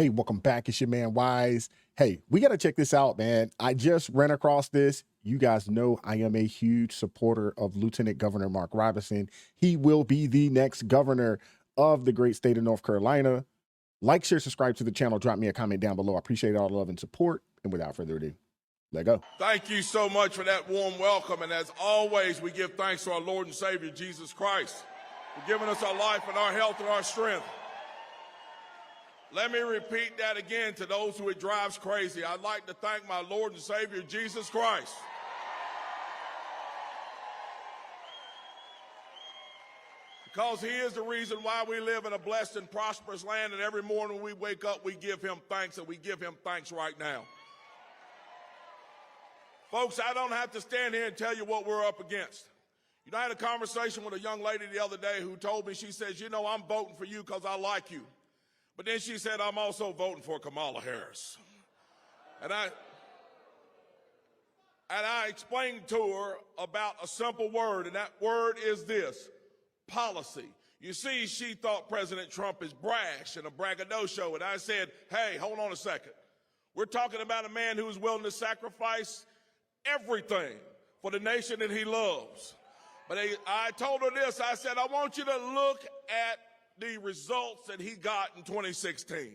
Hey, welcome back. It's your man Wise. Hey, we got to check this out, man. I just ran across this. You guys know I am a huge supporter of Lieutenant Governor Mark Robinson. He will be the next governor of the great state of North Carolina. Like, share, subscribe to the channel. Drop me a comment down below. I appreciate all the love and support. And without further ado, let go. Thank you so much for that warm welcome. And as always, we give thanks to our Lord and Savior, Jesus Christ, for giving us our life and our health and our strength. Let me repeat that again to those who it drives crazy. I'd like to thank my Lord and Savior, Jesus Christ. Because he is the reason why we live in a blessed and prosperous land, and every morning when we wake up, we give him thanks, and we give him thanks right now. Folks, I don't have to stand here and tell you what we're up against. You know, I had a conversation with a young lady the other day who told me, she says, you know, I'm voting for you because I like you. But then she said, I'm also voting for Kamala Harris. And I explained to her about a simple word, and that word is this: policy. You see, she thought President Trump is brash and a braggadocio, and I said, hey, hold on a second. We're talking about a man who's willing to sacrifice everything for the nation that he loves. But I told her this, I said, I want you to look at the results that he got in 2016.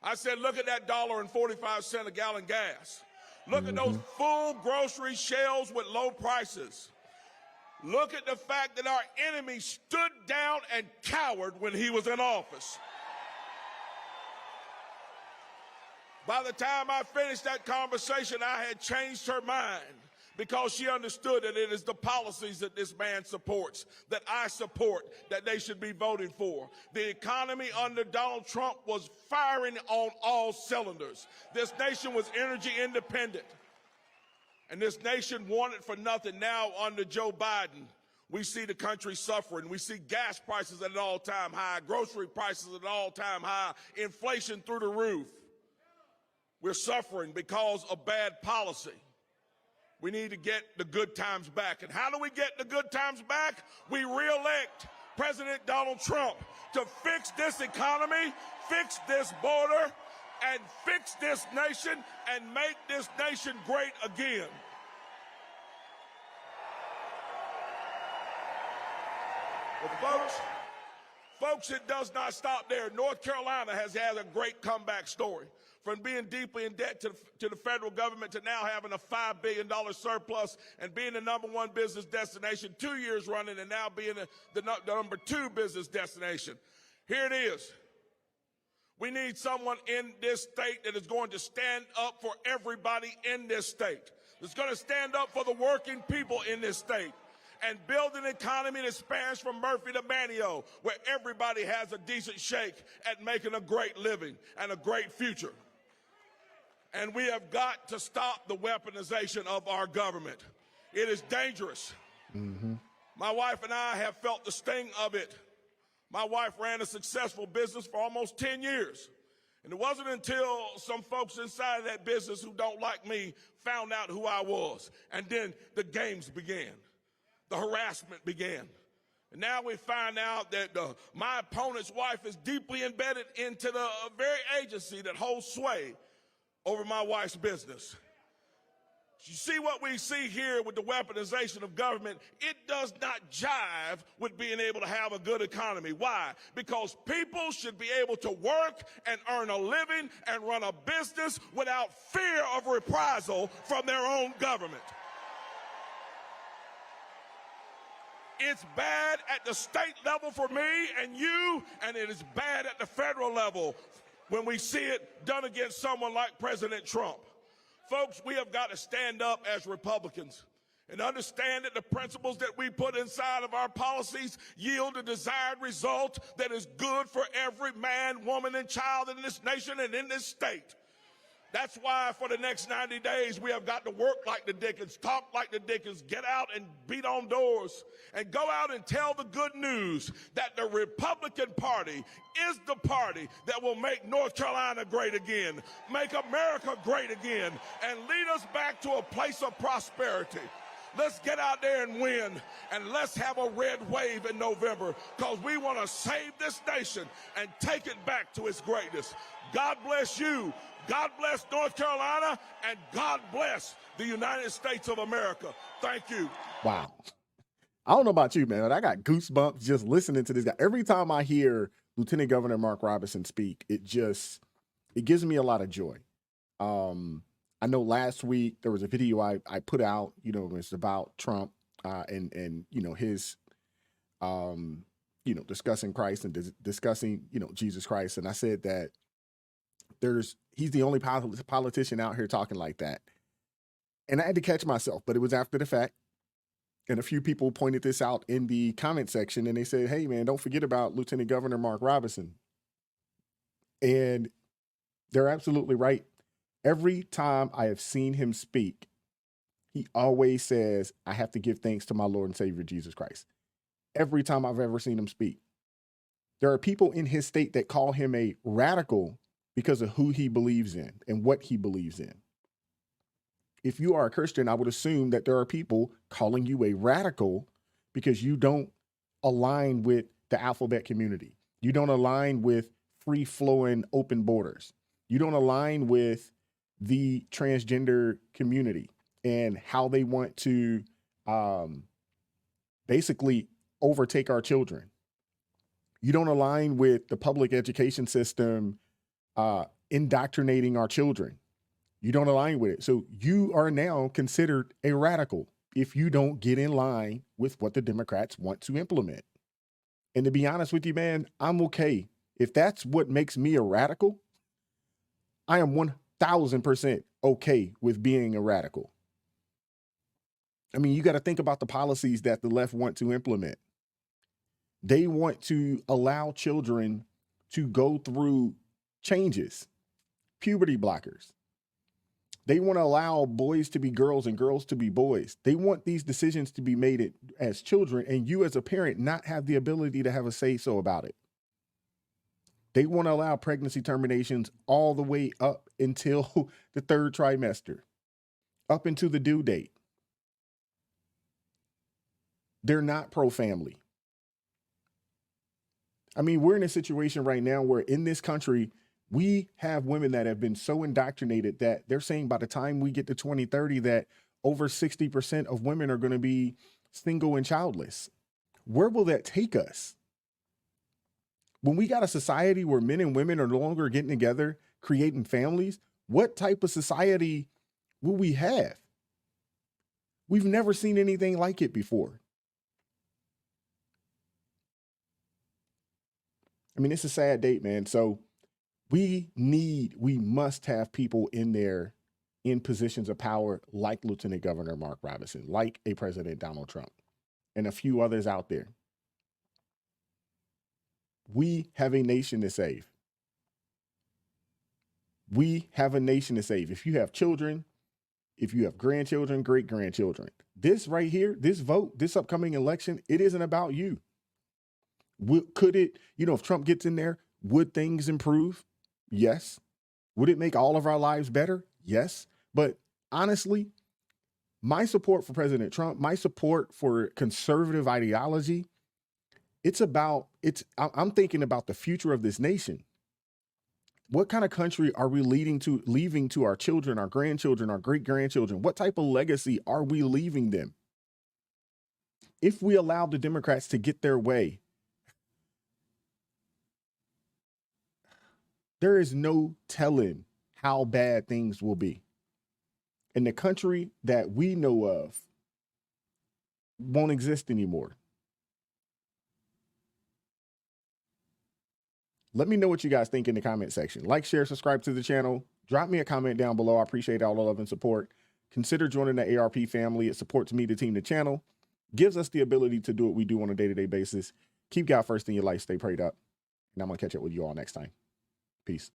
I said, look at that $1.45 a gallon gas. Look at those full grocery shelves with low prices. Look at the fact that our enemy stood down and cowered when he was in office. By the time I finished that conversation, I had changed her mind, because she understood that it is the policies that this man supports, that I support, that they should be voted for. The economy under Donald Trump was firing on all cylinders. This nation was energy independent, and this nation wanted for nothing. Now, under Joe Biden, we see the country suffering. We see gas prices at an all-time high, grocery prices at an all-time high, inflation through the roof. We're suffering because of bad policy. We need to get the good times back. And how do we get the good times back? We re-elect President Donald Trump to fix this economy, fix this border, and fix this nation, and make this nation great again. But folks, it does not stop there. North Carolina has had a great comeback story. From being deeply in debt to the federal government to now having a $5 billion surplus and being the #1 business destination 2 years running, and now being the #2 business destination. Here it is. We need someone in this state that is going to stand up for everybody in this state, that's going to stand up for the working people in this state, and build an economy that spans from Murphy to Manio, where everybody has a decent shake at making a great living and a great future. And we have got to stop the weaponization of our government. It is dangerous. My wife and I have felt the sting of it. My wife ran a successful business for almost 10 years. And it wasn't until some folks inside of that business who don't like me found out who I was. And then the games began. The harassment began. And now we find out that my opponent's wife is deeply embedded into the very agency that holds sway over my wife's business. You see what we see here with the weaponization of government? It does not jive with being able to have a good economy. Why? Because people should be able to work and earn a living and run a business without fear of reprisal from their own government. It's bad at the state level for me and you, and it is bad at the federal level when we see it done against someone like President Trump. Folks, we have got to stand up as Republicans and understand that the principles that we put inside of our policies yield a desired result that is good for every man, woman, and child in this nation and in this state. That's why for the next 90 days, we have got to work like the Dickens, talk like the Dickens, get out and beat on doors, and go out and tell the good news that the Republican Party is the party that will make North Carolina great again, make America great again, and lead us back to a place of prosperity. Let's get out there and win, and let's have a red wave in November, because we want to save this nation and take it back to its greatness. God bless you. God bless North Carolina, and God bless the United States of America. Thank you. Wow. I don't know about you, man, but I got goosebumps just listening to this guy. Every time I hear Lieutenant Governor Mark Robinson speak, it gives me a lot of joy. I know last week there was a video I put out, it's about Trump and his, discussing Christ and discussing, Jesus Christ. And I said that he's the only politician out here talking like that. And I had to catch myself, but it was after the fact. And a few people pointed this out in the comment section, and they said, hey, man, don't forget about Lieutenant Governor Mark Robinson. And they're absolutely right. Every time I have seen him speak, he always says, I have to give thanks to my Lord and Savior, Jesus Christ. Every time I've ever seen him speak. There are people in his state that call him a radical because of who he believes in and what he believes in. If you are a Christian, I would assume that there are people calling you a radical because you don't align with the alphabet community. You don't align with free-flowing open borders. You don't align with the transgender community and how they want to basically overtake our children. You don't align with the public education system indoctrinating our children. You don't align with it. So you are now considered a radical if you don't get in line with what the Democrats want to implement. And to be honest with you, man, I'm okay. If that's what makes me a radical, I am 1000% okay with being a radical. I mean, you got to think about the policies that the left want to implement. They want to allow children to go through changes, puberty blockers. They want to allow boys to be girls and girls to be boys. They want these decisions to be made as children, and you as a parent not have the ability to have a say-so about it. They want to allow pregnancy terminations all the way up until the third trimester, up into the due date. They're not pro-family. I mean, we're in a situation right now where in this country, we have women that have been so indoctrinated that they're saying by the time we get to 2030 that over 60% of women are going to be single and childless. Where will that take us? When we got a society where men and women are no longer getting together, creating families, what type of society will we have? We've never seen anything like it before. I mean, it's a sad date, man. So we must have people in there in positions of power like Lieutenant Governor Mark Robinson, like a President Donald Trump, and a few others out there. We have a nation to save. We have a nation to save. If you have children, if you have grandchildren, great-grandchildren, this right here, this vote, this upcoming election, it isn't about you. Could it, if Trump gets in there, would things improve? Yes. Would it make all of our lives better? Yes. But honestly, my support for President Trump, my support for conservative ideology, I'm thinking about the future of this nation. What kind of country are we leaving to our children, our grandchildren, our great-grandchildren? What type of legacy are we leaving them? If we allow the Democrats to get their way, there is no telling how bad things will be. And the country that we know of won't exist anymore. Let me know what you guys think in the comment section. Like, share, subscribe to the channel. Drop me a comment down below. I appreciate all the love and support. Consider joining the ARP family. It supports me, the team, the channel. Gives us the ability to do what we do on a day-to-day basis. Keep God first in your life. Stay prayed up. And I'm going to catch up with you all next time. Peace.